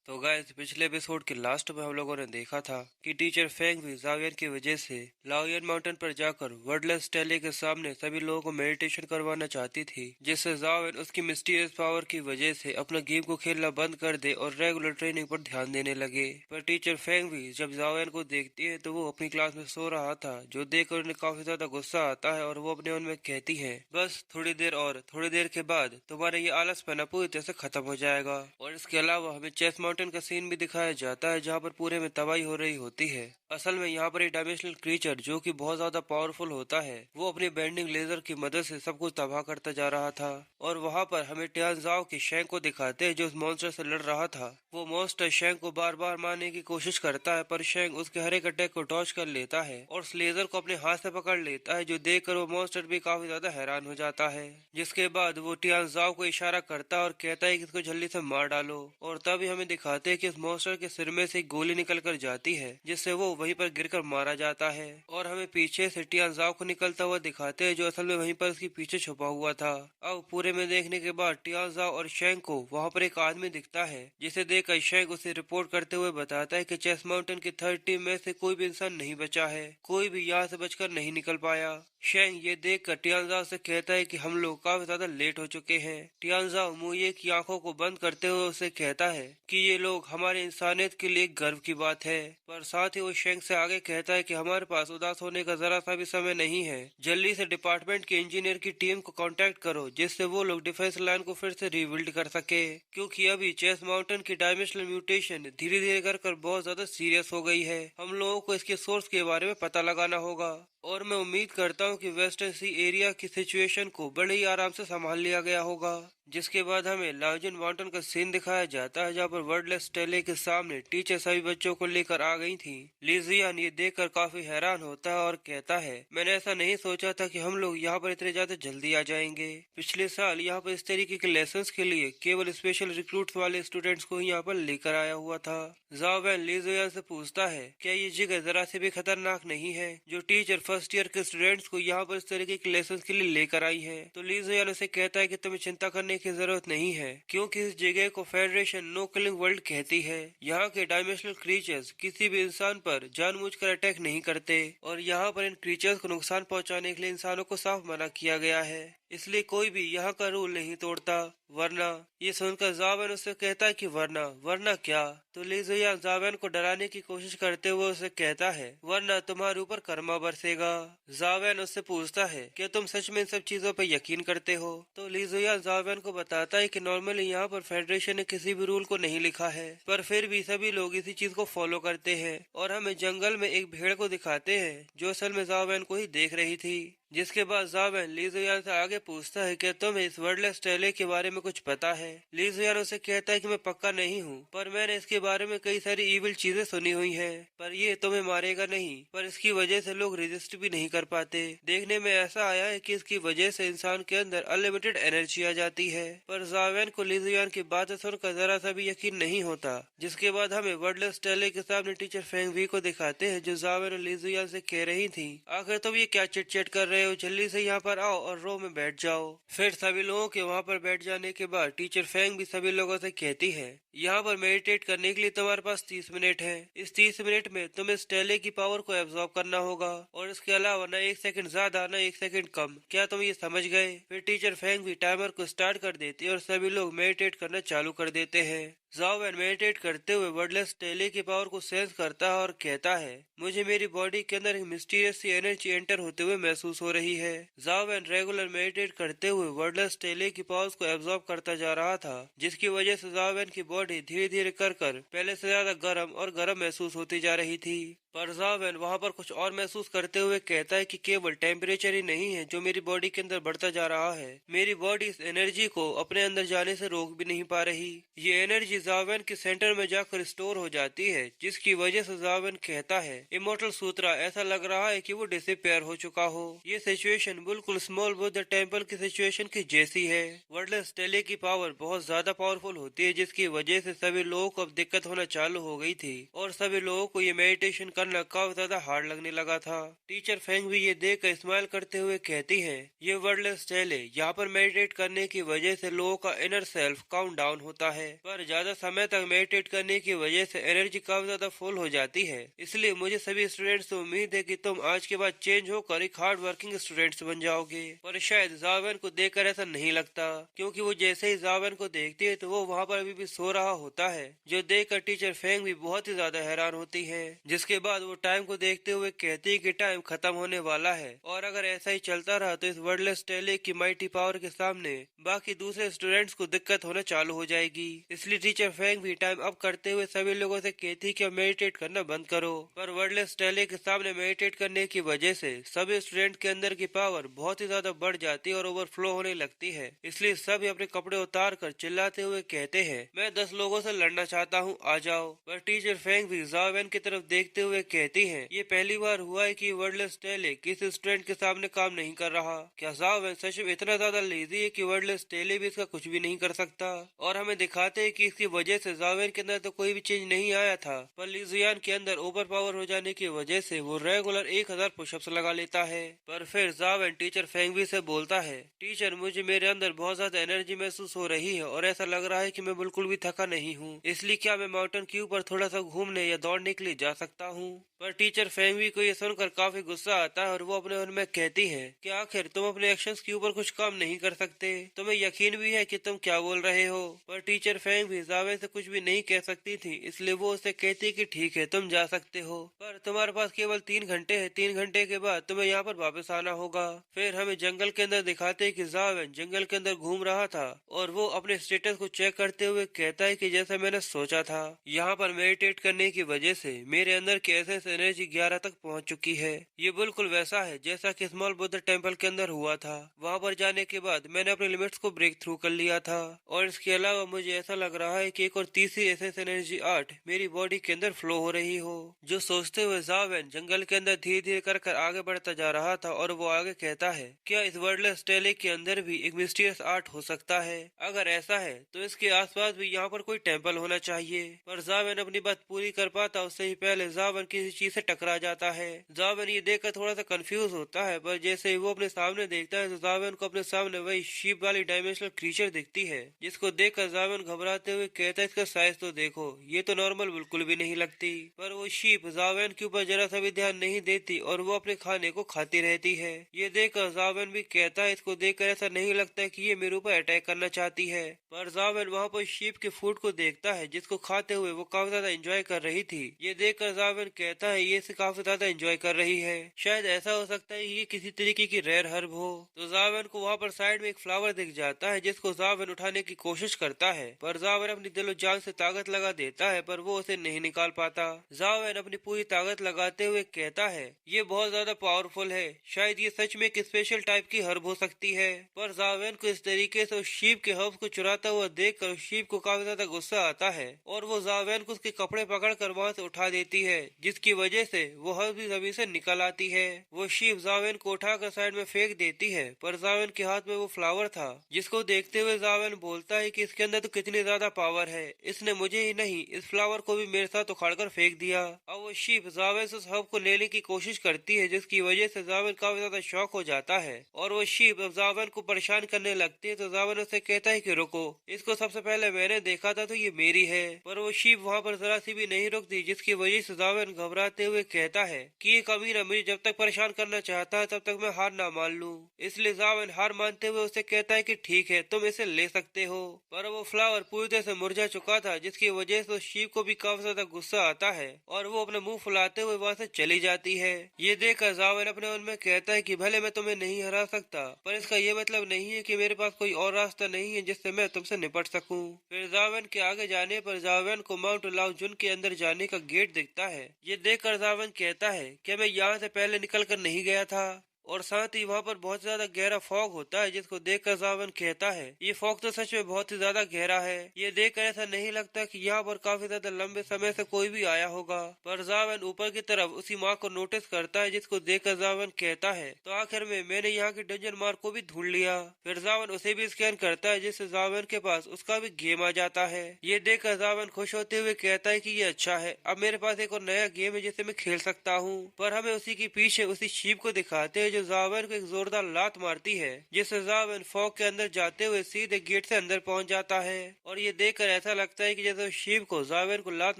तो गाइस पिछले एपिसोड के लास्ट में हम लोगों ने देखा था कि टीचर फेंग भी जावियन की वजह से लाओयन माउंटेन पर जाकर वर्डलेस टेले के सामने सभी लोगों को मेडिटेशन करवाना चाहती थी, जिससे जावियन उसकी मिस्टीरियस पावर की वजह से अपना गेम को खेलना बंद कर दे और रेगुलर ट्रेनिंग पर ध्यान देने लगे। पर टीचर फेंग भी जब जावियन को देखती है तो वो अपनी क्लास में सो रहा था, जो देखकर उन्हें काफी ज्यादा गुस्सा आता है और वो अपने मन में कहती है, बस थोड़ी देर और थोड़ी देर के बाद तुम्हारा ये आलसपना पूरी तरह से खत्म हो जाएगा। और इसके अलावा हमें चेस माउंटेन का सीन भी दिखाया जाता है जहाँ पर पूरे में तबाही हो रही होती है। असल में यहाँ पर एक डायमेंशनल क्रीचर जो कि बहुत ज्यादा पावरफुल होता है, वो अपनी बेंडिंग लेजर की मदद से सब कुछ तबाह करता जा रहा था। और वहाँ पर हमें टियानजाओ की शेंग को दिखाते हैं जो उस मॉन्स्टर से लड़ रहा था। वो मॉन्स्टर शेंग को बार बार मारने की कोशिश करता है, पर शेंग उसके हर एक अटैक को डॉज कर लेता है और उस लेजर को अपने हाथ से पकड़ लेता है, जो देखकर वो मॉन्स्टर भी काफी ज्यादा हैरान हो जाता है। जिसके बाद वो टियानजाओ को इशारा करता है और कहता है कि इसको जल्दी से मार डालो। और तभी हमें दिखाते हैं कि उस मॉन्स्टर के सिर में से एक गोली निकल कर जाती है, जिससे वो वहीं पर गिरकर मारा जाता है। और हमें पीछे से टियानजाओ को निकलता हुआ दिखाते हैं, जो असल में वहीं पर उसके पीछे छुपा हुआ था। अब पूरे में देखने के बाद टियानजाओ और शेंग को वहाँ पर एक आदमी दिखता है, जिसे देखकर शेंग उसे रिपोर्ट करते हुए बताता है कि चेस माउंटेन की 3rd टीम में से कोई भी इंसान नहीं बचा है, कोई भी यहाँ से बचकर नहीं निकल पाया। शेंग ये देखकर टियानजाओ से कहता है कि हम लोग काफी ज्यादा लेट हो चुके हैं। टियानजाओ मुये की आंखों को बंद करते हुए उसे कहता है कि ये लोग हमारे इंसानियत के लिए गर्व की बात है, पर साथ ही वो शेंग से आगे कहता है कि हमारे पास उदास होने का जरा सा भी समय नहीं है। जल्दी से डिपार्टमेंट के इंजीनियर की टीम को कांटेक्ट करो, जिससे वो लोग डिफेंस लाइन को फिर से रिबिल्ड कर सके, क्योंकि अभी चेस माउंटेन की डायमेंशनल म्यूटेशन धीरे धीरे कर बहुत ज्यादा सीरियस हो गई है। हम लोगों को इसके सोर्स के बारे में पता लगाना होगा। और मैं उम्मीद करता हूँ कि वेस्टर्न सी एरिया की सिचुएशन को बड़े ही आराम से संभाल लिया गया होगा। जिसके बाद हमें लाओयन माउंटेन का सीन दिखाया जाता है, जहाँ पर वर्डलेस टेले के सामने टीचर सभी बच्चों को लेकर आ गई थी। लिजियन ये देखकर काफी हैरान होता है और कहता है, मैंने ऐसा नहीं सोचा था कि हम लोग यहाँ पर इतने ज्यादा जल्दी आ जाएंगे। पिछले साल यहाँ पर इस तरीके के लेसन्स के लिए केवल स्पेशल रिक्रूट वाले स्टूडेंट्स को ही यहाँ पर लेकर आया हुआ था। जावेन लिजियन से पूछता है, क्या ये जगह जरा से भी खतरनाक नहीं है, जो टीचर फर्स्ट ईयर के स्टूडेंट्स को यहाँ पर इस तरीके के लेसन के लिए लेकर आई है। तो लिजियन उसे कहता है कि तुम्हें चिंता करने की जरूरत नहीं है, क्योंकि इस जगह को फेडरेशन नो किलिंग वर्ल्ड कहती है। यहाँ के डायमेंशनल क्रीचर्स किसी भी इंसान पर जानबूझकर अटैक नहीं करते, और यहाँ पर इन क्रीचर्स को नुकसान पहुँचाने के लिए इंसानों को साफ मना किया गया है, इसलिए कोई भी यहाँ का रूल नहीं तोड़ता। वरना ये सुनकर जावेन उससे कहता है कि वरना वरना क्या। तो लिजिया जावेन को डराने की कोशिश करते हुए उसे कहता है, वरना तुम्हारे ऊपर कर्मा बरसेगा। जावेन उससे पूछता है, क्या तुम सच में इन सब चीजों पर यकीन करते हो। तो लिजिया जावेन को बताता है कि नॉर्मली यहाँ पर फेडरेशन ने किसी भी रूल को नहीं लिखा है, पर फिर भी सभी लोग इसी चीज को फॉलो करते हैं। और हमें जंगल में एक भेड़ को दिखाते हैं, जो असल में जावेन को ही देख रही थी। जिसके बाद जावेन लिजियान से आगे पूछता है कि तुम्हें इस वर्डलेस टेले के बारे में कुछ पता है। लिजियान उसे कहता है कि मैं पक्का नहीं हूँ, पर मैंने इसके बारे में कई सारी इविल चीजें सुनी हुई हैं, पर ये तुम्हें मारेगा नहीं, पर इसकी वजह से लोग रेजिस्ट भी नहीं कर पाते। देखने में ऐसा आया है कि इसकी वजह से इंसान के अंदर अनलिमिटेड एनर्जी आ जाती है। पर जावेन को लिजियान की बातें सुनकर जरा सा भी यकीन नहीं होता। जिसके बाद हमें वर्डलेस टेले के सामने टीचर फेंग वी को दिखाते हैं, जो जावेन और लिजियान से कह रही थी, आखिर तुम ये क्या चिट चिट कर रहे हो, जल्दी से यहाँ पर आओ और रो में बैठ जाओ। फिर सभी लोगों के वहाँ पर बैठ जाने के बाद टीचर फेंग भी सभी लोगों से कहती है, यहाँ पर मेडिटेट करने के लिए तुम्हारे पास 30 मिनट है। इस 30 मिनट में तुम्हें इस टेले की पावर को एब्जॉर्ब करना होगा, और इसके अलावा न 1 सेकंड ज्यादा न 1 सेकंड कम। क्या तुम ये समझ गए। फिर टीचर फेंग भी टाइमर को स्टार्ट कर देती है और सभी लोग मेडिटेट करना चालू कर देते हैं। जावेन मेडिटेट करते हुए वर्डलेस टेले की पावर को सेंस करता है और कहता है, मुझे मेरी बॉडी के अंदर एक मिस्टीरियस सी एनर्जी एंटर होते हुए महसूस हो रही है। जावेन रेगुलर मेडिटेट करते हुए वर्डलेस टेले की पावर्स को एब्जॉर्ब करता जा रहा था, जिसकी वजह से जावेन की बॉडी धीरे धीरे कर पहले से ज्यादा गर्म और गर्म महसूस होती जा रही थी। पर जावेन वहाँ पर कुछ और महसूस करते हुए कहता है कि केवल टेम्परेचर ही नहीं है जो मेरी बॉडी के अंदर बढ़ता जा रहा है, मेरी बॉडी इस एनर्जी को अपने अंदर जाने से रोक भी नहीं पा रही। ये एनर्जी जावेन के सेंटर में जाकर स्टोर हो जाती है, जिसकी वजह से जावेन कहता है, इमोर्टल सूत्रा ऐसा लग रहा है कि वो डिसअपियर हो चुका हो। ये सिचुएशन बिल्कुल स्मॉल बुद्धा टेम्पल की सिचुएशन की जैसी है। वर्डलेस टेले की पावर बहुत ज्यादा पावरफुल होती है, जिसकी वजह वजह से सभी लोगों को अब दिक्कत होना चालू हो गई थी और सभी लोगों को ये मेडिटेशन करना काफी ज्यादा हार्ड लगने लगा था। टीचर फेंग भी ये देख कर स्माइल करते हुए कहती है, ये वर्डलेस टेल है, यहाँ पर मेडिटेट करने की वजह से लोगों का इनर सेल्फ काउंट डाउन होता है, पर ज्यादा समय तक मेडिटेट करने की वजह से एनर्जी काफी ज्यादा फुल हो जाती है। इसलिए मुझे सभी स्टूडेंट्स से उम्मीद है कि तुम आज के बाद चेंज होकर एक हार्ड वर्किंग स्टूडेंट्स बन जाओगे। पर शायद जावेन को देखकर ऐसा नहीं लगता, क्योंकि वो जैसे ही जावेन को देखती है तो वो वहाँ पर अभी भी सो रहा होता है, जो देखकर टीचर फेंग भी बहुत ही ज्यादा हैरान होती है। जिसके बाद वो टाइम को देखते हुए कहती है कि टाइम खत्म होने वाला है और अगर ऐसा ही चलता रहा तो इस वर्डलेस टेले की माइटी पावर के सामने बाकी दूसरे स्टूडेंट्स को दिक्कत होना चालू हो जाएगी। इसलिए टीचर फेंग भी टाइम अप करते हुए सभी लोगों से कहती कि मेडिटेट करना बंद करो। पर वर्डलेस टेले के सामने मेडिटेट करने की वजह से सभी स्टूडेंट के अंदर की पावर बहुत ही ज्यादा बढ़ जाती है और ओवरफ्लो होने लगती है। इसलिए सभी अपने कपड़े उतार कर चिल्लाते हुए कहते हैं, मैं 10 लोगों से लड़ना चाहता हूँ, आ जाओ। पर टीचर फेंग भी जावेन की तरफ देखते हुए कहती है, ये पहली बार हुआ है कि वर्डलेस टेले किसी स्टूडेंट के सामने काम नहीं कर रहा। क्या जावेन सच में इतना ज्यादा लेजी है कि वर्डलेस टेले भी इसका कुछ भी नहीं कर सकता? और हमें दिखाते हैं कि इसकी वजह से जावेन के अंदर तो कोई भी चेंज नहीं आया था, पर लिजियान के अंदर ओवर पावर हो जाने की वजह से वो रेगुलर 1000 पुशअप्स लगा लेता है। पर फिर जावेन टीचर फेंगवी से बोलता है, टीचर मुझे मेरे अंदर बहुत ज्यादा एनर्जी महसूस हो रही है और ऐसा लग रहा है कि मैं बिल्कुल भी थका नहीं हूँ, इसलिए क्या मैं माउंटेन के ऊपर थोड़ा सा घूमने या दौड़ने के लिए जा सकता हूँ? पर टीचर फेंगवी को ये सुनकर काफी गुस्सा आता है और वो अपने मन में कहती है कि आखिर तुम अपने एक्शंस के ऊपर कुछ काम नहीं कर सकते, तुम्हें यकीन भी है कि तुम क्या बोल रहे हो? पर टीचर फेंग भी जावेन से कुछ भी नहीं कह सकती थी, इसलिए वो उसे कहती कि ठीक है तुम जा सकते हो, पर तुम्हारे पास केवल 3 घंटे है, 3 घंटे के बाद तुम्हें यहाँ पर वापस आना होगा। फिर हमें जंगल के अंदर दिखाते कि जावेन जंगल के अंदर घूम रहा था और वो अपने स्टेटस को चेक करते हुए कहता है कि जैसा मैंने सोचा था, यहाँ पर मेडिटेट करने की वजह से मेरे अंदर की एसेंस एनर्जी 11 तक पहुँच चुकी है। ये बिल्कुल वैसा है जैसा कि स्मॉल बुद्ध टेम्पल के अंदर हुआ था। वहाँ पर जाने के बाद मैंने अपने लिमिट्स को ब्रेक थ्रू कर लिया था और इसके अलावा मुझे ऐसा लग रहा है कि एक और तीसरी एसेंस एनर्जी 8 मेरी बॉडी के अंदर फ्लो हो रही हो। जो सोचते हुए जावेन जंगल के अंदर धीरे धीरे कर आगे बढ़ता जा रहा था और वो आगे कहता है, क्या इस वर्डलेस टेले के अंदर भी एक मिस्टीरियस आर्ट हो सकता है? अगर ऐसा है तो इसके आसपास भी यहाँ पर कोई टेम्पल होना चाहिए। पर जावेन अपनी बात पूरी कर पाता उससे ही पहले जावेन किसी चीज से टकरा जाता है। जावेन ये देखकर थोड़ा सा कंफ्यूज होता है, पर जैसे ही वो अपने सामने देखता है तो जावेन को अपने सामने वही शीप वाली डायमेंशनल क्रीचर दिखती है, जिसको देखकर जावेन घबराते हुए कहता है, इसका साइज तो देखो, ये तो नॉर्मल बिल्कुल भी नहीं लगती। पर वो शीप जावेन के ऊपर जरा सा भी ध्यान नहीं देती और वो अपने खाने को खाती रहती है। ये देखकर जावेन भी कहता है, इसको देखकर ऐसा नहीं लगता कि ये मेरे ऊपर अटैक करना चाहती है। पर जावेन वहाँ पर शीप के फूड को देखता है जिसको खाते हुए वो काफी ज्यादा एंजॉय कर रही थी। ये देखकर जावेन कहता है, ये इसे काफी ज्यादा एंजॉय कर रही है, शायद ऐसा हो सकता है ये किसी तरीके की रेयर हर्ब हो। तो जावेन को वहाँ पर साइड में एक फ्लावर दिख जाता है जिसको जावेन उठाने की कोशिश करता है, पर जावेन अपनी दिलो जान से ताकत लगा देता है, पर वो उसे नहीं निकाल पाता। जावेन अपनी पूरी ताकत लगाते हुए कहता है, ये बहुत ज्यादा पावरफुल है, शायद ये सच में एक स्पेशल टाइप की हर्ब हो सकती है। पर जावेन को इस तरीके से उस शीप के हर्ब को चुराता हुआ देखकर उस शीप को काफी ज्यादा गुस्सा आता है और वो जावेन को उसके कपड़े पकड़कर वहाँ से उठा देती है, जिसकी वजह से वो हर्ब भी जमीन से निकल आती है। वो शीप जावेन को उठाकर साइड में फेंक देती है, पर जावेन के हाथ में वो फ्लावर था, जिसको देखते हुए जावेन बोलता है कि इसके अंदर तो कितनी ज्यादा पावर है, इसने मुझे ही नहीं इस फ्लावर को भी मेरे साथ उखाड़कर फेंक दिया। अब वो शीप जावेन से उस हर्ब को लेने की कोशिश करती है, जिसकी वजह से जावेन काफी ज्यादा शॉक हो जाता है और वो शीप अब जावेन को परेशान करने लगती है। तो जावेन उसे कहता है कि रुको, इसको सबसे पहले मैंने देखा था तो ये मेरी है। पर वो शीप वहाँ पर जरा सी भी नहीं रुकती, जिसकी वजह से जावेन घबराते हुए कहता है कि ये कमीना मुझे जब तक परेशान करना चाहता है तब तक मैं हार ना मान लूं। इसलिए जावेन हार मानते हुए उसे कहता है कि ठीक है, तुम इसे ले सकते हो। पर वो फ्लावर पूरी तरह से मुरझा चुका था, जिसकी वजह से शीप को भी काफी ज्यादा गुस्सा आता है और वो अपने मुंह फुलाते हुए वहाँ से चली जाती है। ये देखकर जावेन अपने मन में कहता है कि भले मैं तुम्हें नहीं हरा सकता, पर इसका ये मतलब नहीं है कि मेरे पास कोई और रास्ता नहीं है जिससे मैं तुमसे निपट सकूं। फिर जावेन के आगे जाने पर जावेन को माउंट लाओजुन के अंदर जाने का गेट दिखता है। ये देखकर जावेन कहता है कि मैं यहाँ से पहले निकल कर नहीं गया था और साथ ही वहाँ पर बहुत ज्यादा गहरा फॉग होता है, जिसको देखकर जावेन कहता है ये फॉग तो सच में बहुत ही ज्यादा गहरा है। ये देखकर ऐसा नहीं लगता कि यहाँ पर काफी ज्यादा लंबे समय से कोई भी आया होगा। पर जावेन ऊपर की तरफ उसी मार्क को नोटिस करता है, जिसको देखकर जावेन कहता है तो आखिर में मैंने यहाँ की डंजन मार्क को भी ढूंढ लिया। फिर जावेन उसे भी स्कैन करता है, जिससे जावेन के पास उसका भी गेम आ जाता है। ये देखकर जावेन खुश होते हुए कहता है कि ये अच्छा है, अब मेरे पास एक और नया गेम है जिसे मैं खेल सकता हूँ। पर हमें उसी के पीछे उसी शीप को दिखाते हैं जो जावेन को एक जोरदार लात मारती है, जिससे जावेन फॉग के अंदर जाते हुए सीधे गेट से अंदर पहुंच जाता है। और ये देखकर ऐसा लगता है कि जैसे शीप को जावेन को लात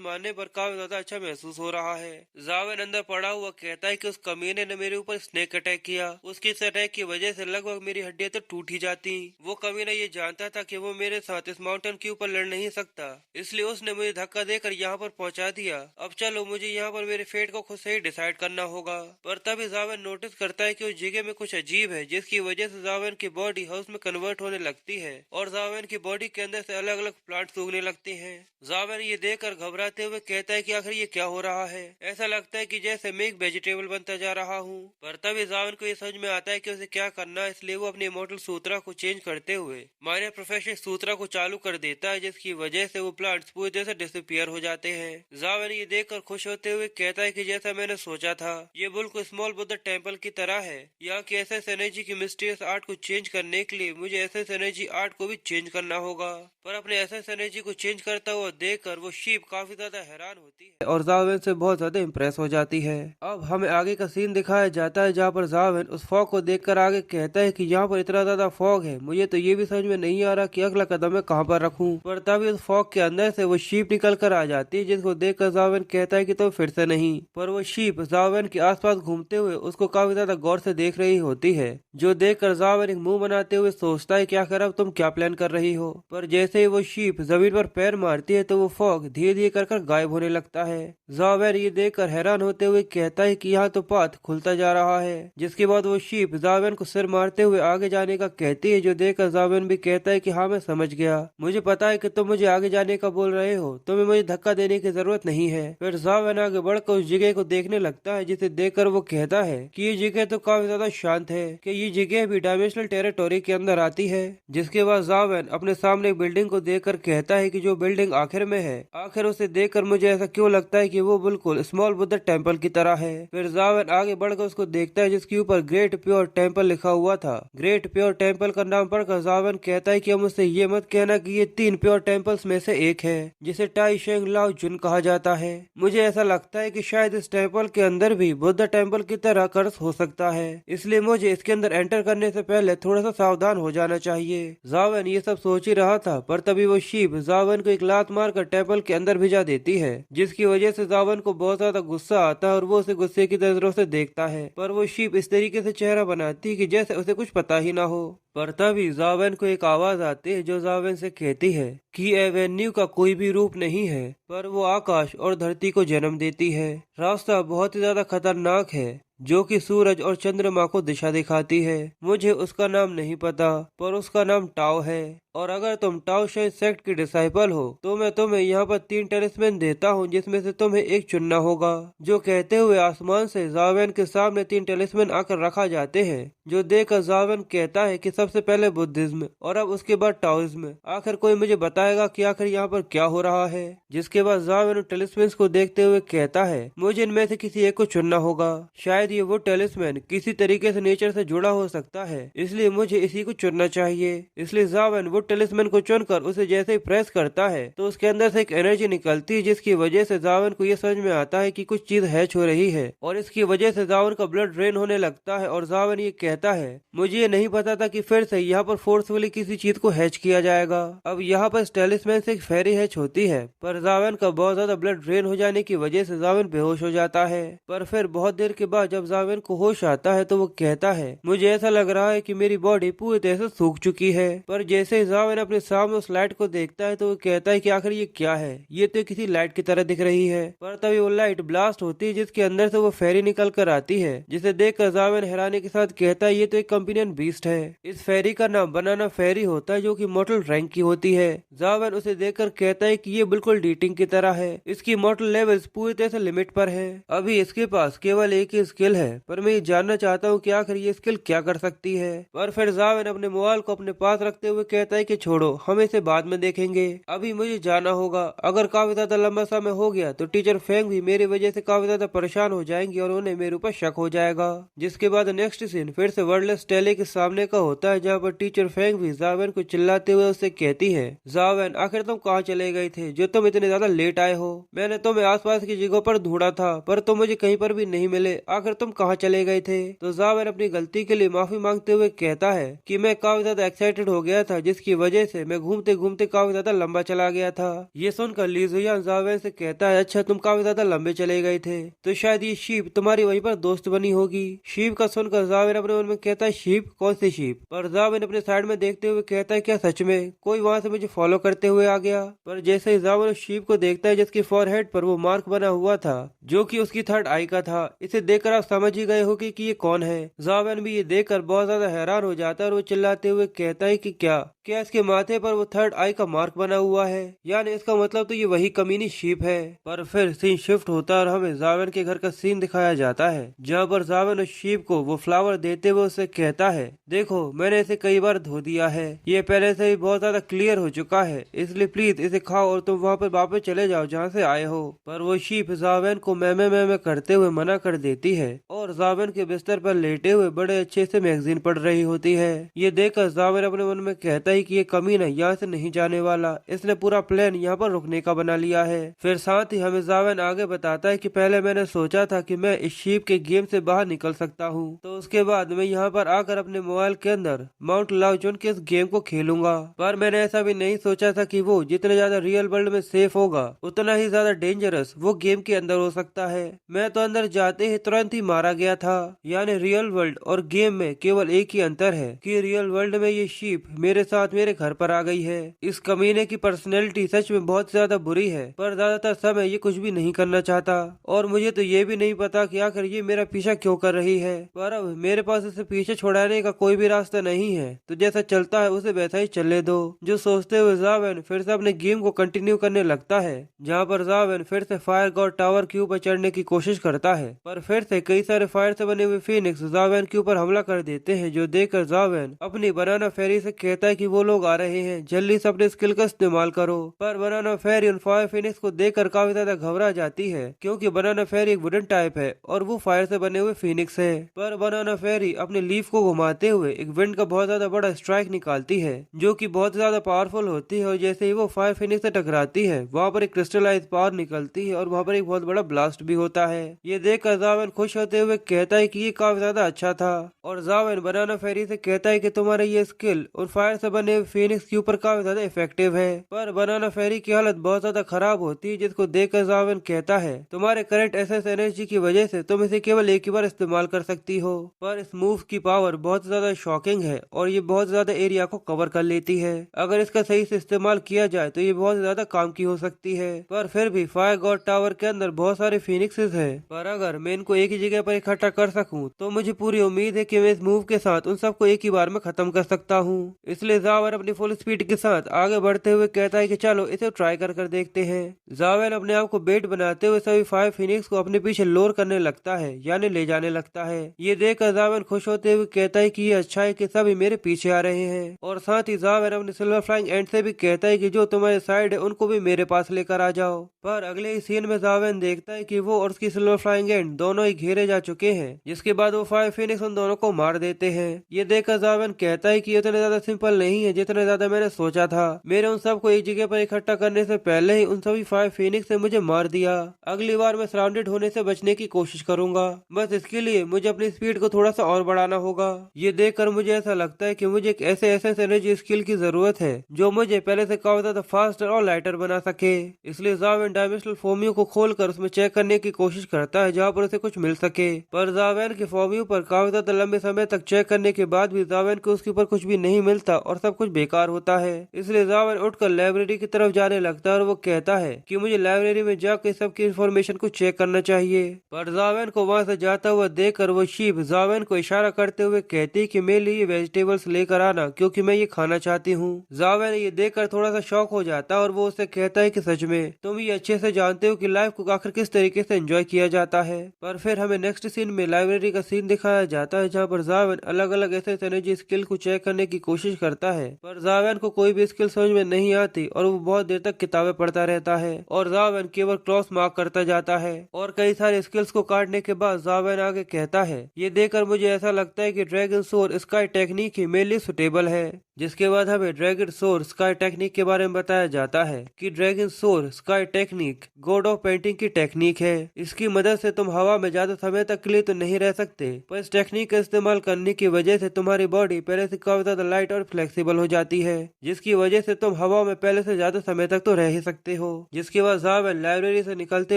मारने पर काफी ज्यादा अच्छा महसूस हो रहा है। जावेन अंदर पड़ा हुआ कहता है कि उस कमीने ने मेरे ऊपर स्नेक अटैक किया, उसकी इस अटैक की वजह से लगभग मेरी हड्डियां तो टूट ही जाती। वो कमीना ये जानता था कि वो मेरे साथ इस माउंटेन के ऊपर लड़ नहीं सकता, इसलिए उसने मुझे धक्का देकर यहाँ पर पहुँचा दिया। अब चलो मुझे यहाँ पर मेरे फेट को खुद से ही डिसाइड करना होगा। पर तभी जावेन नोटिस करता है कि उस जगह में कुछ अजीब है, जिसकी वजह से जावेन की बॉडी हाउस में कन्वर्ट होने लगती है और जावेन की बॉडी के अंदर से अलग अलग प्लांट्स उगने लगते हैं। जावेन ये देखकर घबराते हुए कहता है कि आखिर ये क्या हो रहा है। ऐसा लगता है कि जैसे मैं एक वेजिटेबल बनता जा रहा हूँ। पर तभी जावेन को ये समझ में आता है कि उसे क्या करना है, इसलिए वो अपने इमोर्टल सूत्रा को चेंज करते हुए माइनर प्रोफेशनल सूत्रा को चालू कर देता है, जिसकी वजह से वो प्लांट्स पूरी तरह से डिसअपियर हो जाते हैं। जावेन ये देखकर खुश होते हुए कहता है कि जैसा मैंने सोचा था, ये बिल्कुल स्मॉल बुद्धा टेम्पल की तरह है। यहाँ की एसेंस एनर्जी की मिस्टीरियस आर्ट को चेंज करने के लिए मुझे एसेंस एनर्जी आर्ट को भी चेंज करना होगा। पर अपने एसेंस एनर्जी को चेंज करता हुआ देखकर वो शीप काफी ज्यादा हैरान होती है और जावेन से बहुत ज्यादा इम्प्रेस हो जाती है। अब हमें आगे का सीन दिखाया जाता है, जहाँ पर जावेन उस फॉग को देखकर आगे कहता है कि यहाँ पर इतना ज्यादा फॉग है, मुझे तो ये भी समझ में नहीं आ रहा कि अगला कदम मैं कहाँ पर रखूँ। पर तभी उस फॉग के अंदर से वो शीप निकल कर आ जाती है, जिसको देखकर जावेन कहता है कि तुम फिर से नहीं। पर वो शीप जावेन के आसपास घूमते हुए उसको काफी ज्यादा गौर से देख रही होती है, जो देखकर जावेन एक मुंह बनाते हुए सोचता है कि आखिर अब तुम क्या प्लान कर रही हो। पर जैसे ही वो शीप जमीन पर पैर मारती है तो वो फॉग धीरे धीरे कर गायब होने लगता है। जावेन ये देखकर हैरान होते हुए कहता है कि यहाँ तो पाथ खुलता जा रहा है। जिसके बाद वो शीप जावेन को सिर मारते हुए आगे जाने का कहती है, जो देखकर जावेन भी कहता है कि हाँ मैं समझ गया, मुझे पता है कि तुम मुझे आगे जाने का बोल रहे हो, तुम्हें मुझे धक्का देने की जरूरत नहीं है। फिर जावेन आगे बढ़कर उस जगह को देखने लगता है, जिसे देखकर वो कहता है कि ये जगह तो काफी ज्यादा शांत है, कि ये जगह भी डायमेंशनल टेरिटोरी के अंदर आती है। जिसके बाद जावेन अपने सामने एक बिल्डिंग को देखकर कहता है कि जो बिल्डिंग आखिर में है, आखिर उसे देखकर मुझे ऐसा क्यों लगता है कि वो बिल्कुल स्मॉल बुद्धा टेम्पल की तरह है। फिर जावेन आगे बढ़कर उसको देखता है, जिसके ऊपर ग्रेट प्योर टेम्पल लिखा हुआ था। ग्रेट प्योर टेम्पल का नाम पढ़कर जावेन कहता है कि अब मुझसे ये मत कहना कि ये 3 प्योर टेम्पल्स में से एक है, जिसे टाई शेंग लाओ जुन कहा जाता है। मुझे ऐसा लगता है कि शायद इस टेम्पल के अंदर भी बुद्धा टेम्पल की तरह कर्स हो सकता है, इसलिए मुझे इसके अंदर एंटर करने से पहले थोड़ा सा सावधान हो जाना चाहिए। जावेन ये सब सोच ही रहा था, पर तभी वो शीप जावेन को एक लात मारकर टेम्पल के अंदर भिजा देती है, जिसकी वजह से जावेन को बहुत ज्यादा गुस्सा आता है और वो उसे गुस्से की नजरों से देखता है। पर वो शीप इस तरीके से चेहरा बनाती है कि जैसे उसे कुछ पता ही ना हो। पर तभी जावेन को एक आवाज आती है, जो जावेन से कहती है कि एवेन्यू का कोई भी रूप नहीं है, पर वो आकाश और धरती को जन्म देती है। रास्ता बहुत ही ज्यादा खतरनाक है, जो कि सूरज और चंद्रमा को दिशा दिखाती है। मुझे उसका नाम नहीं पता, पर उसका नाम टाओ है। और अगर तुम टाओ शाइन सेक्ट की डिसाइपल हो, तो मैं तुम्हें यहाँ पर 3 टेलिस्मैन देता हूँ, जिसमें से तुम्हें एक चुनना होगा। जो कहते हुए आसमान से जावेन के सामने 3 टेलिस्मैन आकर रखा जाते हैं, जो देखकर जावेन कहता है कि सबसे पहले बुद्धिज्म और अब उसके बाद टाओइज्म। आखिर कोई मुझे बताएगा कि आखिर यहाँ पर क्या हो रहा है। जिसके बाद जावेन टेलिस्मैन को देखते हुए कहता है, मुझे इनमें से किसी एक को चुनना होगा। शायद ये वो टेलिस्मैन किसी तरीके से नेचर से जुड़ा हो सकता है, इसलिए मुझे इसी को चुनना चाहिए। इसलिए जावेन वो टेलिस्मैन को चुनकर उसे जैसे ही प्रेस करता है, तो उसके अंदर से एक एनर्जी निकलती है, जिसकी वजह से जावेन को ये समझ में आता है कि कुछ चीज हैच हो रही है। और इसकी वजह से जावेन का ब्लड ड्रेन होने लगता है और जावेन ये कहता है, मुझे ये नहीं पता था कि फिर से यहाँ पर फोर्सफुली किसी चीज को हैच किया जाएगा। अब यहाँ पर टेलिस्मैन से एक फेरी हैच होती है, पर जावेन का बहुत ज्यादा ब्लड ड्रेन हो जाने की वजह से जावेन बेहोश हो जाता है। पर फिर बहुत देर के बाद जब जावेन को होश आता है, तो वो कहता है, मुझे ऐसा लग रहा है कि मेरी बॉडी पूरी तरह से सूख चुकी है। पर जैसे ही जावेन अपने सामने उस लाइट को देखता है तो वो कहता है कि आखिर ये क्या है, ये तो किसी लाइट की तरह दिख रही है। पर तभी वो लाइट ब्लास्ट होती है जिसके अंदर से वो फेरी निकल कर आती है, जिसे देखकर जावेन हैरानी के साथ कहता है ये तो एक कंपेनियन बीस्ट है। इस फेरी का नाम बनाना फेरी होता है जो कि मॉर्टल रैंक की होती है। जावेन उसे देखकर कहता है कि ये बिल्कुल डीटिंग की तरह है, इसकी मॉर्टल लेवल्स पूरी तरह से लिमिट पर है। अभी इसके पास केवल एक ही स्किल है, पर मैं ये जानना चाहता हूँ कि आखिर ये स्किल क्या कर सकती है। पर फिर जावेन अपने मोबाइल को अपने पास रखते हुए कहता है कि छोड़ो, हम इसे बाद में देखेंगे, अभी मुझे जाना होगा। अगर काफी ज्यादा लंबा समय हो गया तो टीचर फेंग भी मेरी वजह से काफी ज्यादा परेशान हो जाएंगी और उन्हें मेरे ऊपर शक हो जाएगा। जिसके बाद नेक्स्ट सीन फिर से वर्डलेस टेली के सामने का होता है, जहाँ पर टीचर फेंग भी जावेन को चिल्लाते हुए उससे कहती है, जावेन आखिर तुम कहाँ चले गए थे जो तुम इतने ज्यादा लेट आए हो? मैंने तुम्हें आसपास की जगहों पर ढूंढा था पर तुम मुझे कहीं पर भी नहीं मिले, आखिर तुम कहाँ चले गए थे? तो जावेन अपनी गलती के लिए माफी मांगते हुए कहता है कि मैं काफी ज्यादा एक्साइटेड हो गया था, जिसकी वजह से मैं घूमते घूमते काफी ज्यादा लंबा चला गया था। ये सुनकर ली जुयान जावेन से कहता है, अच्छा तुम काफी ज्यादा लंबे चले गए थे तो शायद ये शीप तुम्हारी वहीं पर दोस्त बनी होगी। शीप का सुनकर जावेन अपने मन में कहता है, शीप? कौन सी शीप? पर जावेन अपने साइड में देखते हुए कहता है, क्या सच में कोई वहाँ से मुझे फॉलो करते हुए आ गया? पर जैसे ही जावेन उस शीप को देखता है जिसकी फॉरहेड पर वो मार्क बना हुआ था जो कि उसकी थर्ड आई का था, इसे देखकर आप समझ ही गए होगी कि ये कौन है। जावेन भी ये देखकर बहुत ज्यादा हैरान हो जाता है और वो चिल्लाते हुए कहता है कि क्या इसके माथे पर वो थर्ड आई का मार्क बना हुआ है, यानी इसका मतलब तो ये वही कमीनी शीप है। पर फिर सीन शिफ्ट होता है और हमें जावेन के घर का सीन दिखाया जाता है, जहाँ पर जावेन उस शीप को वो फ्लावर देते हुए उसे कहता है, देखो मैंने इसे कई बार धो दिया है, ये पहले से ही बहुत ज्यादा क्लियर हो चुका है, इसलिए प्लीज इसे खाओ और तुम वहाँ पर वापस चले जाओ जहाँ से आए हो। पर वो शीप जावेन को मैमे करते हुए मना कर देती है और जावेन के बिस्तर पर लेटे हुए बड़े अच्छे से मैगजीन पढ़ रही होती है। ये देखकर जावेन अपने मन में कहता है कि ये कमीना यहाँ से नहीं जाने वाला, इसने पूरा प्लान यहाँ पर रुकने का बना लिया है। फिर साथ ही हमें जावेन आगे बताता है कि पहले मैंने सोचा था कि मैं इस शीप के गेम से बाहर निकल सकता हूँ, तो उसके बाद मैं यहाँ पर आकर अपने मोबाइल के अंदर माउंट लाओजुन के इस गेम को खेलूंगा। पर मैंने ऐसा भी नहीं सोचा था कि वो जितने ज्यादा रियल वर्ल्ड में सेफ होगा उतना ही ज्यादा डेंजरस वो गेम के अंदर हो सकता है। मैं तो अंदर जाते ही तुरंत ही मारा गया था। यानी रियल वर्ल्ड और गेम में केवल एक ही अंतर है कि रियल वर्ल्ड में ये शीप मेरे साथ मेरे घर पर आ गई है। इस कमीने की पर्सनैलिटी सच में बहुत ज्यादा बुरी है, पर ज्यादातर समय ये कुछ भी नहीं करना चाहता और मुझे तो ये भी नहीं पता कि आखिर ये मेरा पीछा क्यों कर रही है। पर अब मेरे पास इसे पीछे छुड़ाने का कोई भी रास्ता नहीं है, तो जैसा चलता है उसे वैसा ही चलने दो। जो सोचते हुए जावेन फिर से अपने गेम को कंटिन्यू करने लगता है, जहाँ पर जावेन फिर से फायर गॉड टावर के ऊपर चढ़ने की कोशिश करता है। पर फिर से कई सारे फायर से बने हुए फीनिक्स जावेन के ऊपर हमला कर देते हैं, जो देखकर जावेन अपनी बनाना फेरी से कहता है कि वो लोग आ रहे हैं, जल्दी से अपने स्किल का इस्तेमाल करो। पर बनाना फेरी उन फायर फीनिक्स को देखकर काफी ज्यादा घबरा जाती है, क्योंकि बनाना फेरी एक वुडन टाइप है और वो फायर से बने हुए फीनिक्स है। पर बनाना फेरी अपने लीफ को घुमाते हुए एक विंड का बहुत ज्यादा बड़ा स्ट्राइक निकालती है, जो कि बहुत ज्यादा पावरफुल होती है और जैसे ही वो फायर फीनिक्स से टकराती है वहाँ पर एक क्रिस्टलाइज पावर निकलती है और वहाँ पर एक बहुत बड़ा ब्लास्ट भी होता है। ये देखकर जावेन खुश होते हुए कहता है कि ये काफी ज्यादा अच्छा था और जावेन बनाना फेरी से कहता है कि तुम्हारा ये स्किल और फायर से बने हुए फीनिक्स के ऊपर काफी ज्यादा इफेक्टिव है। पर बनाना फेरी की हालत बहुत ज्यादा खराब होती है, जिसको देखकर जावेन कहता है तुम्हारे करंट एसएस एनर्जी की वजह से तुम इसे केवल एक ही बार इस्तेमाल कर सकती हो। पर इस मूव की पावर बहुत ज्यादा शॉकिंग है और ये बहुत ज्यादा एरिया को कवर कर लेती है। अगर इसका सही से इस्तेमाल किया जाए तो ये बहुत ज्यादा काम की हो सकती है। पर फिर भी फायर गॉड टावर के अंदर बहुत सारे फीनिक्सेस है, पर अगर मैं इनको एक ही जगह पर इकट्ठा कर सकूं तो मुझे पूरी उम्मीद है कि मैं इस मूव के साथ उन सबको एक ही बार में खत्म कर सकता हूं। इसलिए जावेन अपनी फुल स्पीड के साथ आगे बढ़ते हुए कहता है कि चलो इसे ट्राई कर देखते हैं। जावेन अपने आप को बेट बनाते हुए सभी फायर फीनिक्स को अपने पीछे लोर करने लगता है, यानी ले जाने लगता है। ये देखकर जावेन खुश होते हुए कहता है कि ये अच्छा है कि सभी मेरे पीछे आ रहे हैं। और साथ ही जावेन अपने सिल्वर फ्लाइंग एंड से भी कहता है कि जो तुम्हारे साइड है उनको भी मेरे पास लेकर आ जाओ। पर अगले ही सीन में जावेन देखता है कि वो और उसकी सिल्वर फ्लाइंग एंड दोनों ही घेरे जा चुके हैं, जिसके बाद वो फायर फीनिक्स उन दोनों को मार देते हैं। ये देखकर जावेन कहता है कि ये उतना ज्यादा सिंपल नहीं है जितना ज्यादा मैंने सोचा था। मेरे उन सबको एक जगह पर इकट्ठा करने से पहले ही उन सभी फायर फीनिक्स ने मुझे मार दिया। अगली बार मैं सराउंडेड होने से बचने की कोशिश करूंगा, बस इसके लिए मुझे अपनी स्पीड को थोड़ा सा और बढ़ाना होगा। ये देखकर मुझे ऐसा लगता है कि मुझे एक ऐसे एसेंस एनर्जी स्किल की जरूरत है जो मुझे पहले से काफी ज्यादा फास्टर और लाइटर बना सके। इसलिए जावेन डायमेंशनल फोमियो को खोलकर उसमें चेक करने की कोशिश करता है जहाँ पर उसे कुछ मिल सके। पर जावेन के फोमियो पर काफी ज्यादा लंबे समय तक चेक करने के बाद भी जावेन को उसके ऊपर कुछ भी नहीं मिलता और सब कुछ बेकार होता है। इसलिए जावेन उठकर लाइब्रेरी की तरफ जाने लगता है और वो कहता है कि मुझे लाइब्रेरी में जाकर सबकी इन्फॉर्मेशन को चेक करना चाहिए। पर जावेन को वहाँ से जाता हुआ देखकर वो शीप जावेन को इशारा करते हुए कहती है कि मेरे लिए वेजिटेबल्स लेकर आना, क्योंकि मैं ये खाना चाहती हूँ। जावेन ये देखकर थोड़ा सा शॉक हो जाता है और वो उससे कहता है कि सच में तुम ये अच्छे से जानते हो कि लाइफ को आखिर किस तरीके से एंजॉय किया जाता है। पर फिर हमें नेक्स्ट सीन में लाइब्रेरी का सीन दिखाया जाता है, जहाँ पर जावेन अलग अलग ऐसे एनर्जी स्किल को चेक करने की कोशिश करता है, पर जावेन को कोई भी स्किल समझ में नहीं आती और वो बहुत देर तक किताबें पढ़ता रहता है और जावेन केवल क्रॉस मार्क करता जाता है। और कई सारे स्किल्स को काटने के बाद जावेन आगे कहता है, ये देखकर मुझे ऐसा लगता है कि ड्रैगन सोर स्काई टेक्निक ही मेरे लिए सुटेबल है। जिसके बाद हमें ड्रैगन सोर स्काई टेक्निक के बारे में बताया जाता है कि ड्रैगन सोर sky technique God of painting की टेक्निक है। इसकी मदद से तुम हवा में ज्यादा समय तक के लिए तो नहीं रह सकते, पर इस टेक्निक का इस्तेमाल करने की वजह से तुम्हारी बॉडी पहले से काफी ज्यादा लाइट और फ्लेक्सिबल हो जाती है, जिसकी वजह से तुम हवा में पहले से ज्यादा समय तक तो रह ही सकते हो। जिसके बाद जावेन लाइब्रेरी से निकलते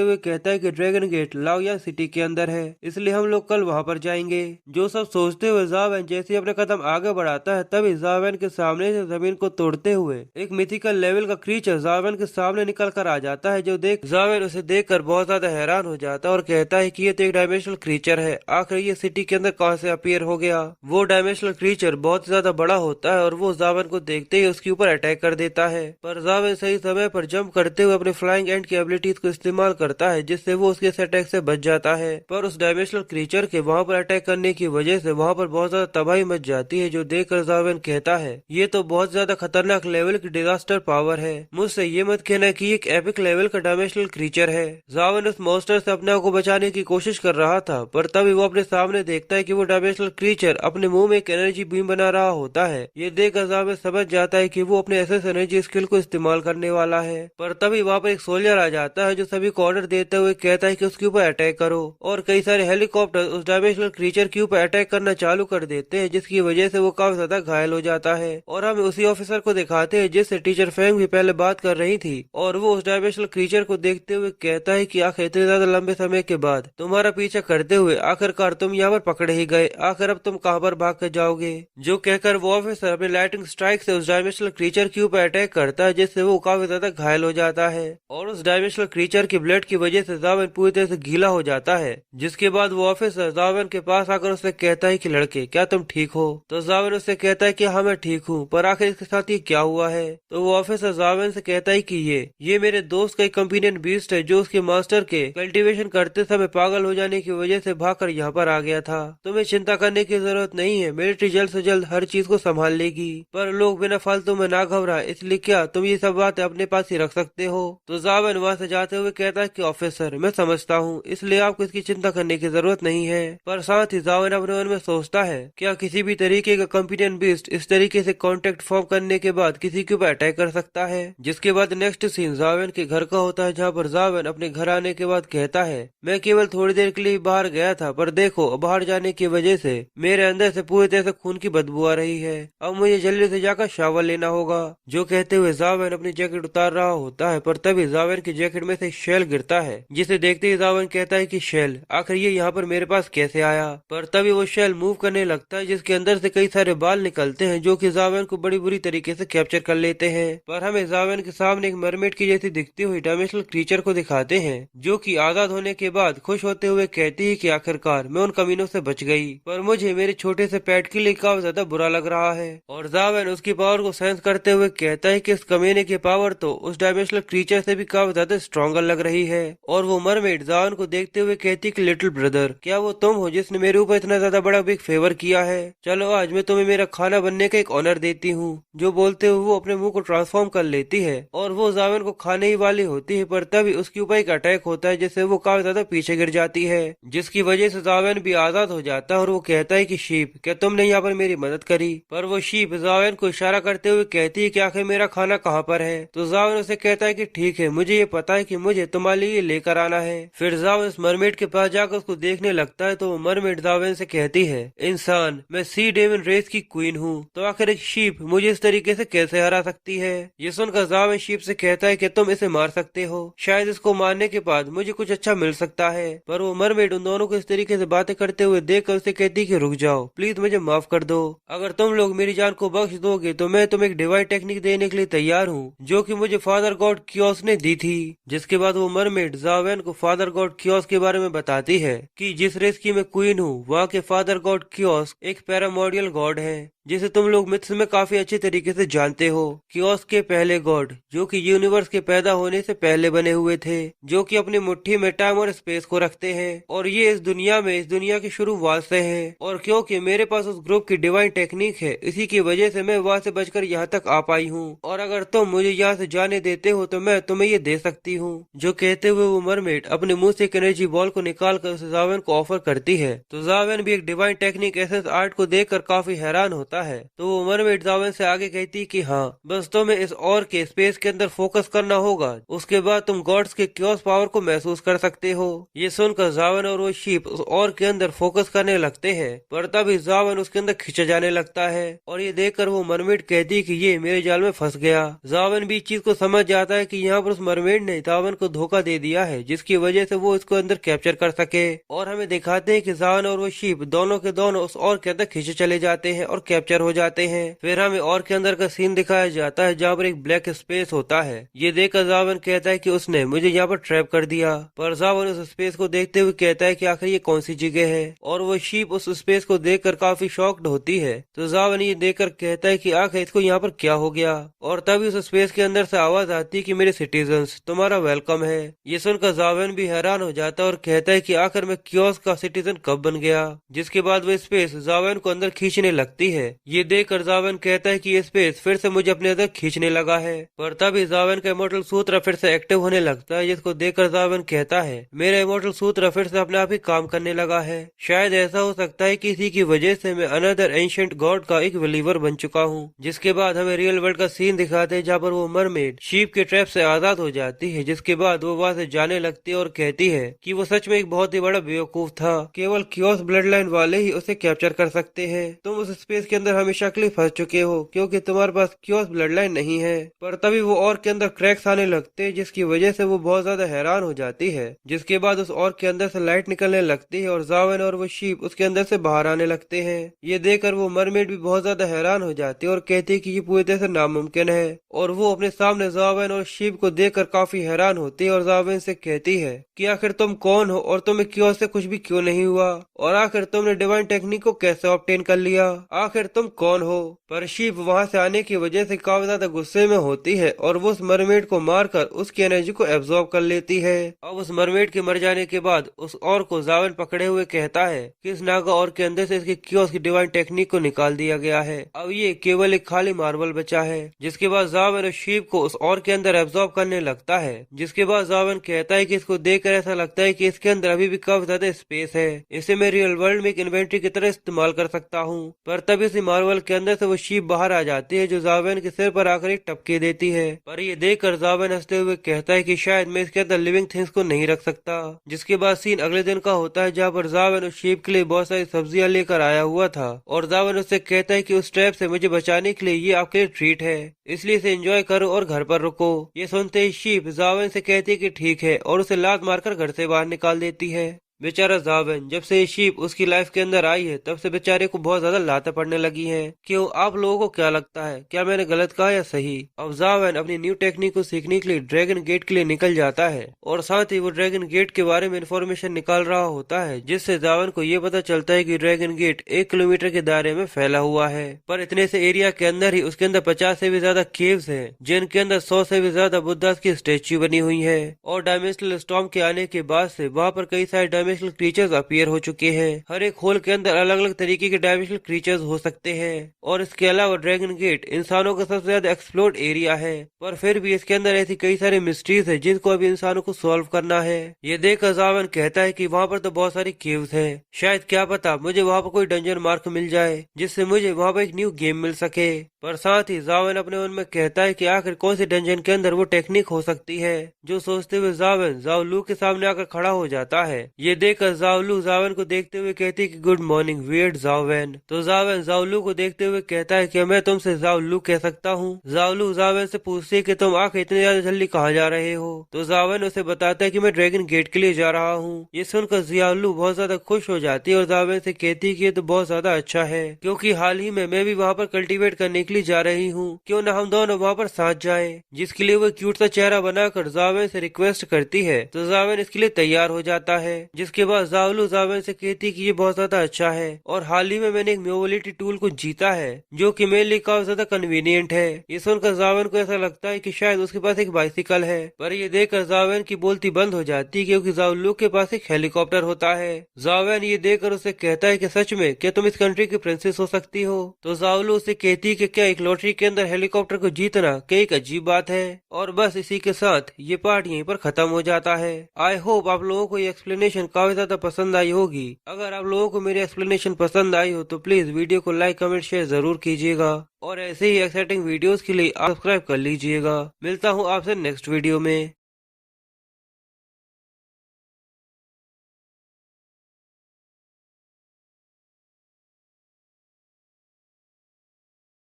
हुए कहता है कि ड्रैगन गेट लाओयान सिटी के अंदर है, इसलिए हम लोग कल वहाँ पर जाएंगे। जो सब सोचते हुए जावेन जैसे अपने कदम आगे बढ़ाता है, तभी जावेन के सामने से जमीन को तोड़ते हुए एक मिथिकल लेवल का क्रीचर जावेन के सामने निकल कर आ जाता है। जो देख जावेन उसे देखकर बहुत ज्यादा हैरान हो जाता है और कहता है कि ये तो एक डायमेंशनल क्रीचर है, आखिर ये सिटी के अंदर कहाँ से अपीयर हो गया। वो डायमेंशनल क्रीचर बहुत ज्यादा बड़ा होता है और वो जावेन को देखते ही उसके ऊपर अटैक कर देता है, पर जावेन सही समय पर जंप करते हुए अपने फ्लाइंग एंड की एबिलिटीज को इस्तेमाल करता है, जिससे वो उसके अटैक से बच जाता है। पर उस डायमेंशनल क्रीचर के वहाँ पर अटैक करने की वजह से वहाँ पर बहुत ज्यादा तबाही मच जाती है। जो देखकर जावेन कहता है, ये तो बहुत ज्यादा खतरनाक लेवल की डिजास्टर पावर है, मुझसे ये मत कहना कि एक एपिक लेवल का डायमेंशनल क्रीचर है। जावेन उस मॉन्स्टर से अपने आप को बचाने की कोशिश कर रहा था, पर तभी वो अपने सामने देखता है कि वो डायमेंशनल क्रीचर अपने मुंह में एक एनर्जी बीम बना रहा होता है। ये देखकर जावेन समझ जाता है कि वो अपने एसएस एनर्जी स्किल को इस्तेमाल करने वाला है, पर तभी वहाँ पर एक सोल्जर आ जाता है जो सभी को ऑर्डर देते हुए कहता है कि उसके ऊपर अटैक करो, और कई सारे हेलीकॉप्टर उस डायमेंशनल क्रीचर के ऊपर अटैक करना चालू कर देते हैं, जिसकी वजह से वो काफी ज्यादा घायल हो जाता है। और हमें उसी ऑफिसर को दिखाते हैं जिससे टीचर फेंग भी पहले बात कर रही थी, और वो उस डायमेंशनल क्रीचर को देखते हुए कहता है कि आखिर इतने ज्यादा लंबे समय के बाद तुम्हारा पीछा करते हुए आखिरकार तुम यहाँ पर पकड़े ही गए, आखिर अब तुम कहाँ पर भाग कर जाओगे। जो कहकर वो ऑफिसर अपने लाइटिंग स्ट्राइक से उस डायमेंशनल क्रीचर के ऊपर अटैक करता है, जिससे वो काफी ज्यादा घायल हो जाता है और उस डायमेंशनल क्रीचर की ब्लड की वजह से जावेन पूरी तरह से गीला हो जाता है। जिसके बाद वो ऑफिसर जावेन के पास आकर उससे कहता है कि लड़के क्या तुम ठीक हो? तो जावेन उससे कहता है कि हाँ मैं ठीक हूँ, पर आखिर इसके साथ ये क्या हुआ है? तो वो ऑफिसर जावेन से कहता है कि ये मेरे दोस्त का एक कंपेनियन बीस्ट है, जो उसके मास्टर के कल्टीवेशन करते समय पागल हो जाने की वजह से भागकर यहाँ पर आ गया था। तुम्हें चिंता करने की जरूरत नहीं है, मिलिट्री जल्द से जल्द हर चीज को संभाल लेगी, पर लोग बिना फालतू में ना घबराए, इसलिए क्या तुम ये सब बातें अपने पास ही रख सकते हो? तो जावेन वहाँ से जाते हुए कहता है कि ऑफिसर मैं समझता हूँ, इसलिए आपको इसकी चिंता करने की जरूरत नहीं है। पर साथ ही जावेन अपने मन में सोचता है, क्या किसी भी तरीके का कंपेनियन बीस्ट इस तरीके से कॉन्टेक्ट फॉर्म करने के बाद किसी के ऊपर अटैक कर सकता है? जिसके बाद नेक्स्ट सीन जावेन के घर का होता है, जहाँ पर जावेन अपने घर आने के बाद कहता है, मैं केवल थोड़ी देर के लिए बाहर गया था, पर देखो बाहर जाने की वजह से मेरे अंदर से पूरी तरह से खून की बदबू आ रही है, अब मुझे जल्दी से जाकर शावर लेना होगा। जो कहते हुए जावेन अपनी जैकेट उतार रहा होता है, पर तभी जावेन की जैकेट में से एक शेल गिरता है, जिसे देखते ही जावेन कहता है कि शेल आखिर ये यहाँ पर मेरे पास कैसे आया? पर तभी वो शेल मूव करने लगता है, जिसके अंदर से कई सारे बाल निकलते हैं, जो कि जावेन को बड़ी बुरी तरीके से कैप्चर कर लेते हैं। पर हमें जावेन के सामने एक मरमेड की जैसी दिखती हुई डायमेंशनल क्रीचर को दिखाते हैं, जो कि आजाद होने के बाद खुश होते हुए कहती है कि आखिरकार मैं उन कमीनों से बच गई, पर मुझे मेरे छोटे से पेट के लिए काफी ज्यादा बुरा लग रहा है। और जावेन उसकी पावर को सेंस करते हुए कहता है कि इस कमीने की पावर तो उस डायमेंशनल क्रीचर से भी काफी ज्यादा स्ट्रॉन्गर लग रही है। और वो मरमेड जावेन को देखते हुए कहती है कि लिटिल ब्रदर, क्या वो तुम हो जिसने मेरे ऊपर इतना ज्यादा बड़ा बिग फेवर किया है? चलो आज मैं तुम्हें मेरा खाना बनने का एक ऑनर देती हूँ। जो बोलते हुए वो अपने मुंह को ट्रांसफॉर्म कर लेती है और वो जावेन को खाने ही वाली होती है, पर तभी उसके ऊपर एक अटैक होता है, जिससे वो काफी ज्यादा पीछे गिर जाती है, जिसकी वजह से जावेन भी आजाद हो जाता है। और वो कहता है कि शीप, क्या तुमने यहाँ पर मेरी मदद करी? पर वो शीप जावेन को इशारा करते हुए कहती है कि आखिर मेरा खाना कहाँ पर है? तो जावेन उसे कहता है कि ठीक है, मुझे ये पता है कि मुझे तुम्हारे लिए लेकर आना है। फिर जावेन उस मरमेड के पास जाकर उसको देखने लगता है, तो वो मरमेड जावेन से कहती है, इंसान मैं सी डेमन रेस की क्वीन हूँ, तो आखिर एक शीप मुझे इस तरीके से कैसे हरा सकती है। ये सुनकर जावेन शीप से कहता है कि तुम इसे मार सकते हो, शायद इसको मारने के बाद मुझे कुछ अच्छा मिल सकता है। पर वो मरमेड उन दोनों को इस तरीके से बातें करते हुए देखकर उसे कहती कि रुक जाओ, प्लीज मुझे माफ कर दो। अगर तुम लोग मेरी जान को बख्श दोगे तो मैं तुम्हें एक डिवाइन टेक्निक देने के लिए तैयार हूँ, जो कि मुझे फादर गॉड कियोस ने दी थी। जिसके बाद वो मरमेड जावेन को फादर गॉड कियोस के बारे में बताती है कि जिस रेस की मैं क्वीन हूँ वहाँ के फादर गॉड कियोस एक पैरामोडियल गॉड है, जिसे तुम लोग मिथ्स में काफी अच्छे तरीके से जानते हो। कियोस के पहले गॉड जो कि यूनिवर्स के पैदा होने से पहले बने हुए थे, जो कि अपनी मुट्ठी में टाइम और स्पेस को रखते हैं, और ये इस दुनिया की शुरुआत से है। और क्योंकि मेरे पास उस ग्रुप की डिवाइन टेक्निक है, इसी की वजह से मैं वहाँ से बचकर यहाँ तक आ पाई हूँ। और अगर तुम मुझे यहाँ से जाने देते हो तो मैं तुम्हें ये दे सकती हूँ। जो कहते हुए वो मरमेड अपने मुंह से एक एनर्जी बॉल को निकाल कर उसे जावेन को ऑफर करती है। तो जावेन भी एक डिवाइन टेक्निक एसेंस आर्ट को देखकर काफी हैरान होता है। तो वो मरमेड जावेन से आगे कहती कि हाँ, बस तुम्हें इस और के स्पेस के अंदर फोकस करना होगा, उसके बाद तुम गॉड्स के क्योस पावर को महसूस कर सकते हो। ये सुनकर जावेन और वो शीप उस और के अंदर फोकस करने लगते हैं, पर तभी जावेन उसके अंदर खींचा जाने लगता है। और ये देखकर वो मरमेड कहती कि ये मेरे जाल में फंस गया। जावेन भी इस चीज को समझ जाता है कि यहाँ पर उस मरमेड ने जावेन को धोखा दे दिया है, जिसकी वजह से वो इसको अंदर कैप्चर कर सके। और हमें दिखाते हैं कि जावेन और वो शीप दोनों के दोनों उस और के अंदर खींचे चले जाते हैं और कैप्चर हो जाते हैं। फिर हमें और के अंदर का सीन दिखाया जाता है जहाँ पर एक ब्लैक स्पेस होता है। ये देखकर जावेन कहता है कि उसने मुझे यहाँ पर ट्रैप कर दिया। पर जावेन उस स्पेस को देखते हुए कहता है कि आखिर ये कौन सी जगह है, और वो शीप उस स्पेस को देखकर काफी शॉक्ड होती है। तो जावेन ये देखकर कहता है कि आखिर इसको यहाँ पर क्या हो गया। और तभी उस स्पेस के अंदर से आवाज आती है कि मेरे सिटीजन्स, तुम्हारा वेलकम है। ये सुनकर जावेन भी हैरान हो जाता है और कहता है कि आखिर मैं कियोस का सिटीजन कब बन गया। जिसके बाद वो स्पेस जावेन को अंदर खींचने लगती है। ये देखकर जावेन कहता है कि ये स्पेस फिर से मुझे अपने अंदर खींचने लगा है। पर तभी जावेन का इमोर्टल सूत्र फिर से एक्टिव होने लगता है, जिसको देखकर जावेन कहता है मेरा इमोर्टल सूत्र फिर से अपने आप ही काम करने लगा है। शायद ऐसा हो सकता है कि इसी की वजह से मैं अनदर एंशिएंट गॉड का एक बिलीवर बन चुका हूँ। जिसके बाद हमें रियल वर्ल्ड का सीन दिखाते हैं जहाँ पर वो मरमेड शीप के ट्रैप से आजाद हो जाती है। जिसके बाद वो वहाँ से जाने लगती है और कहती है कि वो सच में एक बहुत ही बड़ा बेवकूफ था, केवल कियोस ब्लड लाइन वाले ही उसे कैप्चर कर सकते हैं। तुम उस स्पेस के अंदर हमेशा के लिए फंस चुके हो क्योंकि तुम्हारे पास कियोस ब्लड लाइन नहीं है। पर तभी वो और के अंदर क्रैक्स आने लगते हैं, जिसकी वजह से वो बहुत ज्यादा हैरान हो जाती है। जिसके बाद उस और के अंदर से लाइट निकलने लगती है और जावेन और वो शीप उसके अंदर से बाहर आने लगते हैं। ये देखकर वो मरमेड भी बहुत ज्यादा हैरान हो जाती है और कहती है कि ये पूरी तरह से नामुमकिन है। और वो अपने सामने जावेन और शीप को देखकर काफी हैरान होती है और जावेन से कहती है कि आखिर तुम कौन हो और तुम्हें कियोस से कुछ भी क्यों नहीं हुआ, और आखिर तुमने डिवाइन टेक्निक को कैसे ऑब्टेन कर लिया, आखिर तुम कौन हो। पर शीप वहाँ से आने की वजह से काफी ज्यादा गुस्से में होती है और वो उस मरमेड को मारकर उसकी एनर्जी को एब्जॉर्ब कर लेती है। अब उस मरमेड के मर जाने के बाद उस और को जावेन पकड़े हुए कहता है कि इस नागा और के अंदर से इसकी कियोस की डिवाइन टेक्निक को निकाल दिया गया है, अब ये केवल एक खाली मार्बल बचा है। जिसके बाद जावेन उस शीप को उस और के अंदर एब्जॉर्ब करने लगता है। जिसके बाद जावेन कहता है कि इसको देखकर ऐसा लगता है कि इसके अंदर अभी भी काफी ज्यादा स्पेस है, इसे मैं रियल वर्ल्ड में एक इन्वेंट्री की तरह इस्तेमाल कर सकता हूँ। पर तभी इसी मार्बल के अंदर से वो शीप बाहर आ जाती है, जो जावेन के सिर पर आकर एक टपके देती है। पर ये देखकर जावेन हंसते हुए कहता है कि शायद मैं इसके अंदर लिविंग थिंग्स को नहीं रख सकता। जिसके बाद सीन अगले दिन का होता है, जहाँ पर जावेन उस शीप के लिए बहुत सारी सब्जियां लेकर आया हुआ था और जावेन उससे कहता है कि उस ट्रैप से मुझे बचाने के लिए ये आपके लिए ट्रीट है, इसलिए इसे एंजॉय करो और घर पर रुको। ये सुनते ही शीप जावेन से कहती है कि ठीक है और उसे लात मारकर घर से बाहर निकाल देती है। बेचारा जावेन, जब से ये शीप उसकी लाइफ के अंदर आई है तब से बेचारे को बहुत ज्यादा लातें पड़ने लगी हैं। क्यों, आप लोगों को क्या लगता है, क्या मैंने गलत कहा या सही? अब जावेन अपनी न्यू टेक्निक को सीखने के लिए ड्रैगन गेट के लिए निकल जाता है और साथ ही वो ड्रैगन गेट के बारे में इंफॉर्मेशन निकाल रहा होता है, जिससे जावेन को ये पता चलता है कि ड्रैगन गेट 1 किलोमीटर के दायरे में फैला हुआ है। पर इतने से एरिया के अंदर ही उसके अंदर 50 से भी ज्यादा केव्स हैं, जिनके अंदर 100 से भी ज्यादा बुद्धा की स्टेच्यू बनी हुई है। और डायमेंशनल स्टॉर्म के आने के बाद से वहाँ पर कई सारे डायमेंशनल क्रीचर्स अपीयर हो चुके हैं। हर एक होल के अंदर अलग अलग तरीके के डायमेंशनल क्रीचर्स हो सकते हैं। और इसके अलावा ड्रैगन गेट इंसानों का सबसे ज्यादा एक्सप्लोर्ड एरिया है, पर फिर भी इसके अंदर ऐसी कई सारी मिस्ट्रीज है जिनको अभी इंसानों को सॉल्व करना है। ये देखकर जावेन कहता है कि वहाँ पर तो बहुत सारी केव्स हैं, शायद क्या पता मुझे वहाँ पर कोई डंजन मार्क मिल जाए जिससे मुझे वहाँ पर एक न्यू गेम मिल सके। पर साथ ही जावेन अपने मन में कहता है कि आखिर कौन सी डंजन के अंदर वो टेक्निक हो सकती है। जो सोचते हुए जावेन जाओ लू के सामने आकर खड़ा हो जाता है। ये देखकर जावलू जावन को देखते हुए कहती है कि गुड मॉर्निंग वियर्ड जावेन। तो जावन जावलू को देखते हुए कहता है कि मैं तुमसे जावलू कह सकता हूँ। जावलू जावन से पूछती है कि तुम आखिर इतने ज्यादा जल्दी कहाँ जा रहे हो। तो जावन उसे बताता है कि मैं ड्रैगन गेट के लिए जा रहा हूँ। ये सुनकर जावलू बहुत ज्यादा खुश हो जाती है और जावन से कहती है कि ये तो बहुत ज्यादा अच्छा है, क्योंकि हाल ही में मैं भी वहाँ पर कल्टीवेट करने के लिए जा रही हूँ, क्यों न हम दोनों वहाँ पर साथ जाएं। जिसके लिए वो क्यूट सा चेहरा बनाकर जावेन से रिक्वेस्ट करती है। तो जावेन इसके लिए तैयार हो जाता है। जिसके बाद जावलू जावेन से कहती है कि ये बहुत ज्यादा अच्छा है और हाल ही में मैंने एक मोबिलिटी टूल को जीता है जो कि मेरे लिए काफी ज्यादा कन्वीनियंट है। ये सुनकर जावेन को ऐसा लगता है कि शायद उसके पास एक बाइसिकल है, पर ये देखकर जावेन की बोलती बंद हो जाती है क्योंकि जावलू के पास एक हेलीकॉप्टर होता है। जावेन ये देखकर उसे कहता है कि सच में क्या तुम इस कंट्री की प्रिंसेस हो सकती हो। तो जावलू उसे कहती है कि क्या एक लॉटरी के अंदर हेलीकॉप्टर को जीतना क्या एक अजीब बात है। और बस इसी के साथ ये पार्ट यहीं पर खत्म हो जाता है। आई होप आप लोगों को ये एक्सप्लेनेशन काफी ज्यादा पसंद आई होगी। अगर आप लोगों को मेरी एक्सप्लेनेशन पसंद आई हो तो प्लीज वीडियो को लाइक कमेंट शेयर जरूर कीजिएगा और ऐसे ही एक्साइटिंग वीडियोस के लिए सब्सक्राइब कर लीजिएगा। मिलता हूँ आपसे नेक्स्ट वीडियो में।